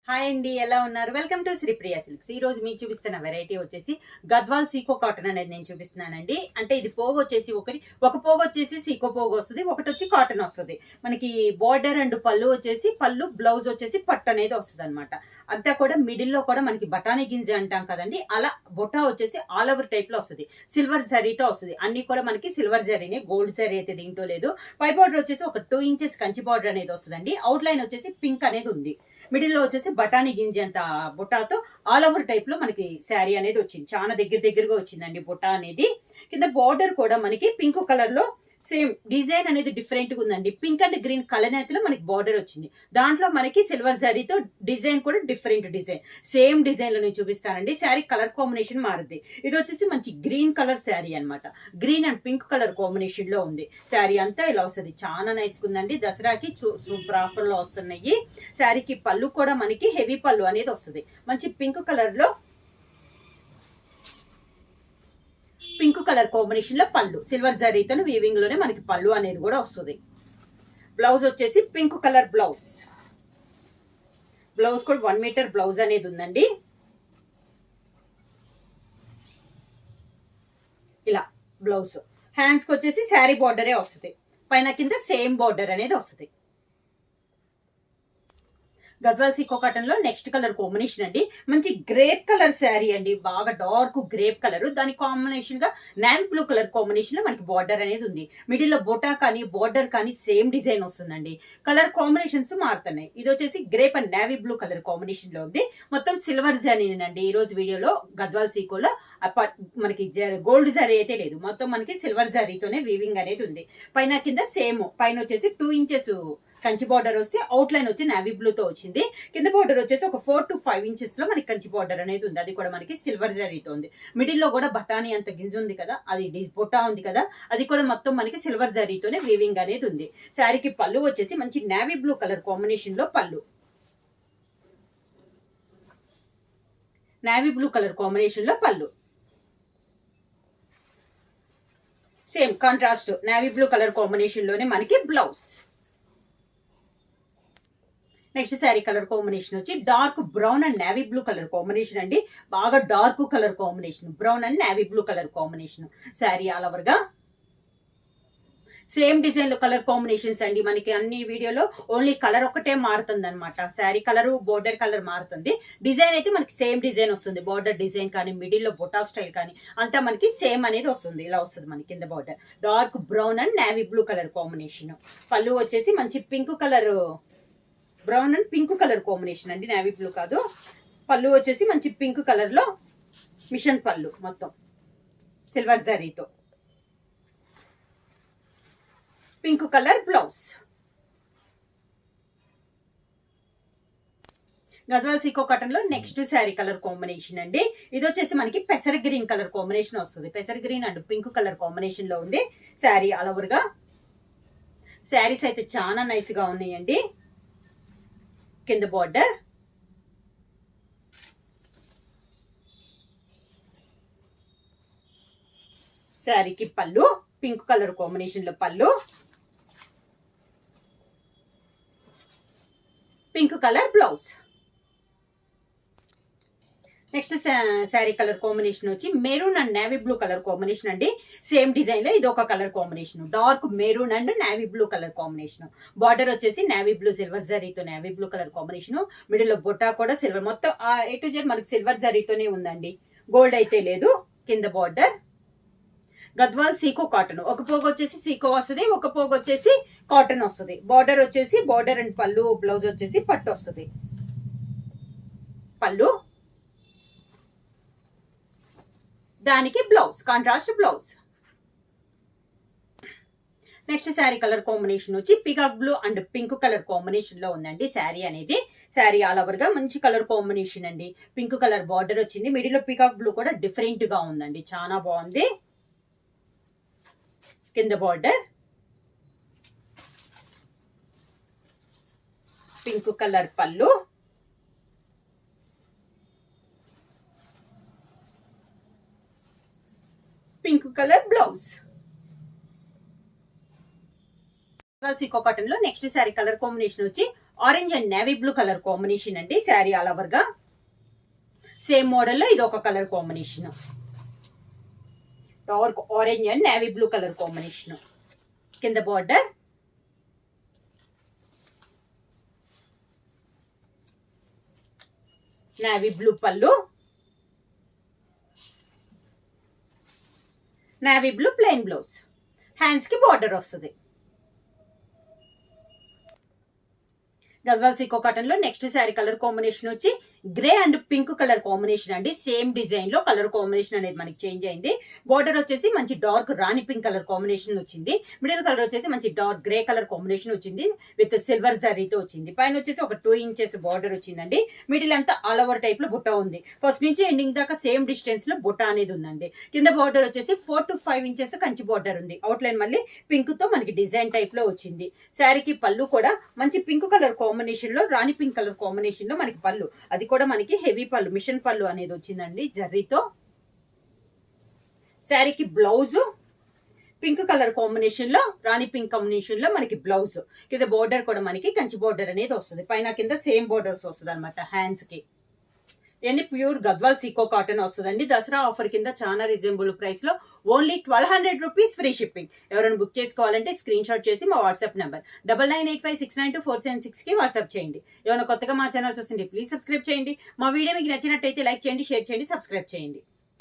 Hi అండి, ఎలా ఉన్నారు? Welcome to Sripriya silks. ఈ రోజు మీకు చూపిస్తున్న వెరైటీ వచ్చేసి గద్వాల్ సీకో కాటన్ అనేది నేను చూపిస్తున్నానండి. అంటే ఇది పోగు వచ్చేసి ఒక పోగు వచ్చేసి సీకో పోగు వస్తుంది, ఒకటి వచ్చి కాటన్ వస్తుంది. మనకి బార్డర్ అండ్ పళ్ళు వచ్చేసి పళ్ళు, బ్లౌజ్ వచ్చేసి పట్టు అనేది వస్తుంది అనమాట. అంతా కూడా మిడిల్ లో కూడా మనకి బఠానీ గింజ అంటాం కదండి, అలా బొటా వచ్చేసి ఆల్ ఓవర్ టైప్ లో వస్తుంది. సిల్వర్ జరీతో వస్తుంది. అన్ని కూడా మనకి సిల్వర్ జరీనే, గోల్డ్ జరీ అయితే దీంట్లో లేదు. పై బార్డర్ వచ్చేసి ఒక 2 ఇంచెస్ కంచి బార్డర్ అనేది వస్తుందండి. అవుట్ లైన్ వచ్చేసి పింక్ అనేది ఉంది. మిడిల్ లో వచ్చేసి బఠానీ గింజ అంత బుట్టాతో ఆల్ ఓవర్ టైప్ లో మనకి శారీ అనేది వచ్చింది. చాలా దగ్గరగా వచ్చిందండి బుట్ట అనేది. కింద బార్డర్ కూడా మనకి పింక్ కలర్ లో సేమ్ డిజైన్ అనేది డిఫరెంట్ గా ఉందండి. పింక్ అండ్ గ్రీన్ కలనేతలో మనకి బార్డర్ వచ్చింది. దాంట్లో మనకి సిల్వర్ జరీతో డిజైన్ కూడా డిఫరెంట్ డిజైన్, సేమ్ డిజైన్ లో నేను చూపిస్తానండి. శారీ కలర్ కాంబినేషన్ మారుద్ది. ఇది వచ్చేసి మంచి గ్రీన్ కలర్ శారీ అనమాట. Green and pink colour combination లో ఉంది. శారీ అంతా ఇలా వస్తుంది. చాలా నైస్ ఉందండి. దసరాకి సూపర్ ఆఫర్ లో వస్తున్నాయి. శారీకి పళ్ళు కూడా మనకి హెవీ పళ్ళు అనేది వస్తుంది. మంచి పింక్ కలర్ లో, పింక్ కలర్ కాంబినేషన్ లో పళ్ళు, సిల్వర్ జరీతో వీవింగ్ లోనే మనకి పళ్ళు అనేది కూడా వస్తుంది. బ్లౌజ్ వచ్చేసి పింక్ కలర్ బ్లౌజ్. బ్లౌజ్ కూడా 1 మీటర్ బ్లౌజ్ అనేది ఉందండి. ఇలా బ్లౌజ్ హ్యాండ్స్ కి వచ్చేసి శారీ బార్డరే వస్తుంది. పైన కింద సేమ్ బార్డర్ అనేది వస్తుంది. గద్వాల్ సీకో కాటన్ లో నెక్స్ట్ కలర్ కాంబినేషన్ అండి. మంచి గ్రేప్ కలర్ శారీ అండి. బాగా డార్క్ గ్రేప్ కలర్, దాని కాంబినేషన్ గా నావీ బ్లూ కలర్ కాంబినేషన్ లో మనకి బార్డర్ అనేది ఉంది. మిడిల్ లో బొటా కానీ బార్డర్ కానీ సేమ్ డిజైన్ వస్తుందండి. కలర్ కాంబినేషన్స్ మారుతున్నాయి. ఇది వచ్చేసి grape and navy blue colour combination లో ఉంది. మొత్తం సిల్వర్ జరీనండి. ఈ రోజు వీడియోలో గద్వాల్ సీకోలో మనకి గోల్డ్ జరీ అయితే లేదు. మొత్తం మనకి సిల్వర్ జరీతోనే వీవింగ్ అనేది ఉంది. పైన కింద సేమ్, పైన వచ్చేసి 2 ఇంచెస్ కంచి బార్డర్ వస్తే అవుట్ లైన్ వచ్చి నావీ బ్లూ తో వచ్చింది. కింద బార్డర్ వచ్చేసి ఒక 4 to 5 ఇంచెస్ లో మనకి కంచి బార్డర్ అనేది ఉంది. అది కూడా మనకి సిల్వర్ జరీతో ఉంది. మిడిల్ లో కూడా బఠానీ అంత గింజ ఉంది కదా, అది బొట్టా ఉంది కదా, అది కూడా మొత్తం మనకి సిల్వర్ జరీతోనే వీవింగ్ అనేది ఉంది. శారీకి పళ్ళు వచ్చేసి మంచి నావీ బ్లూ కలర్ కాంబినేషన్ లో పళ్ళు, నావీ బ్లూ కలర్ కాంబినేషన్ లో పళ్ళు, same contrast navy blue colour combination లోనే మనకి బ్లౌజ్. నెక్స్ట్ శారీ కలర్ కాంబినేషన్ వచ్చి dark brown and navy blue colour combination అండి. బాగా dark colour combination, brown and navy blue colour combination. Sari all over గా same design లో కలర్ కాంబినేషన్స్ అండి. మనకి అన్ని వీడియోలో ఓన్లీ కలర్ ఒకటే మారుతుంది అనమాట. శారీ కలర్, బోర్డర్ కలర్ మారుతుంది. డిజైన్ అయితే మనకి సేమ్ డిజైన్ వస్తుంది. బోర్డర్ డిజైన్ కానీ, మిడిల్ లో బొటా స్టైల్ కానీ అంతా మనకి సేమ్ అనేది వస్తుంది. ఇలా వస్తుంది మనకి కింద border. Dark brown and navy blue colour combination. పళ్ళు వచ్చేసి మంచి pink colour, brown and pink colour combination అండి, నావీ బ్లూ కాదు. పళ్ళు వచ్చేసి మంచి పింక్ కలర్ లో మిషన్ పళ్ళు, మొత్తం సిల్వర్ జరీతో. Pink colour blouse. గద్వాల్ సీకో కాటన్ లో నెక్స్ట్ శారీ కలర్ కాంబినేషన్ అండి. ఇది వచ్చేసి మనకి పెసర గ్రీన్ కలర్ కాంబినేషన్ వస్తుంది. పెసర green and pink colour combination లో ఉంది శారీ ఆల్ ఓవర్ గా. శారీస్ అయితే చాలా నైస్ గా ఉన్నాయండి. కింద బార్డర్, శారీకి పళ్ళు పింక్ కలర్ కాంబినేషన్ లో పళ్ళు, pink colour blouse. Next sari colour combination వచ్చి maroon and navy blue colour combination అండి. సేమ్ డిజైన్ లో ఇది ఒక colour combination, dark maroon and navy blue colour combination. Border వచ్చేసి నావీ బ్లూ సిల్వర్ జరీతో navy blue colour combination. Middle లో బొట్టా కూడా సిల్వర్, మొత్తం A to Z మనకి సిల్వర్ జరీతోనే ఉందండి. గోల్డ్ అయితే లేదు. కింద బార్డర్ గద్వాల్ సీకో కాటన్. ఒక పోగు వచ్చేసి సీకో వస్తుంది, ఒక పోగు వచ్చేసి కాటన్ వస్తుంది. బార్డర్ వచ్చేసి బార్డర్ అండ్ పళ్ళు, బ్లౌజ్ వచ్చేసి పట్టు వస్తుంది. పళ్ళు, దానికి blouse, contrast blouse. Next sari colour combination వచ్చి peacock blue and pink colour combination లో ఉందండి శారీ అనేది. శారీ ఆల్ ఓవర్ గా మంచి కలర్ కాంబినేషన్ అండి. పింక్ కలర్ బార్డర్ వచ్చింది. మిడిల్ లో పికాక్ బ్లూ కూడా డిఫరెంట్ గా ఉందండి, చాలా బాగుంది. కింద బార్డర్ పింక్ కలర్ పళ్ళు, పింక్ కలర్ బ్లౌజ్. సీకో కాటన్ లో నెక్స్ట్ శారీ కలర్ కాంబినేషన్ వచ్చి orange and navy blue colour combination అండి. శారీ ఆల్ ఓవర్ గా సేమ్ మోడల్లో ఇది ఒక colour combination. Dark orange and navy blue colour combination. కింద బార్డర్, నేవీ బ్లూ పళ్ళు, navy blue plain blouse. Hands కి బార్డర్ వస్తుంది. గద్వాల్ సీకో కాటన్ లో నెక్స్ట్ శారీ కలర్ కాంబినేషన్ వచ్చి grey and pink colour combination అండి. సేమ్ డిజైన్ లో కలర్ కాంబినేషన్ అనేది మనకి చేంజ్ అయింది. బార్డర్ వచ్చేసి మంచి డార్క్ రాణి పింక్ కలర్ కాంబినేషన్ వచ్చింది. మిడిల్ కలర్ వచ్చేసి మంచి డార్క్ గ్రే కలర్ కాంబినేషన్ వచ్చింది విత్ సిల్వర్ జరీతో వచ్చింది. పైన వచ్చేసి ఒక 2 ఇంచెస్ బార్డర్ వచ్చిందండి. మిడిల్ అంతా ఆల్ ఓవర్ టైప్ లో బుట్ట ఉంది. ఫస్ట్ నుంచి ఎండింగ్ దాకా సేమ్ డిస్టెన్స్ లో బుట్ట అనేది ఉందండి. కింద బార్డర్ వచ్చేసి 4 to 5 ఇంచెస్ కంచి బార్డర్ ఉంది. అవుట్ లైన్ మళ్ళీ పింక్ తో మనకి డిజైన్ టైప్ లో వచ్చింది. శారీకి పళ్ళు కూడా మంచి పింక్ కలర్ కాంబినేషన్ లో రాణి పింక్ కలర్ కాంబినేషన్ లో మనకి పళ్ళు, అది కూడా మనకి హెవీ పళ్ళు, మిషన్ పళ్ళు అనేది వచ్చిందండి జర్రీతో. శారీకి బ్లౌజ్ పింక్ కలర్ కాంబినేషన్ లో రాణి పింక్ కాంబినేషన్ లో మనకి బ్లౌజ్. కింద బోర్డర్ కూడా మనకి కంచి బోర్డర్ అనేది వస్తుంది. పైన కింద సేమ్ బోర్డర్స్ వస్తుంది అనమాట హ్యాండ్స్ కి. ఇవన్నీ ప్యూర్ గద్వాల్ సీకో కాటన్ వస్తుందండి. దసరా ఆఫర్ కింద చాలా రీజనబుల్ ప్రైస్ లో ఓన్లీ 1200 రూపీస్ ఫ్రీ షిప్పింగ్. ఎవరైనా బుక్ చేసుకోవాలంటే స్క్రీన్ షాట్ చేసి మా వాట్సాప్ నెంబర్ 9985692476 కి వాట్సాప్ చేయండి. ఏమైనా కొత్తగా మా ఛానల్ చూస్తుంటే ప్లీజ్ సబ్స్క్రైబ్ చేయండి. మా వీడియో మీకు నచ్చినట్టయితే లైక్ చేయండి, షేర్ చేయండి, సబ్స్క్రైబ్ చేయండి.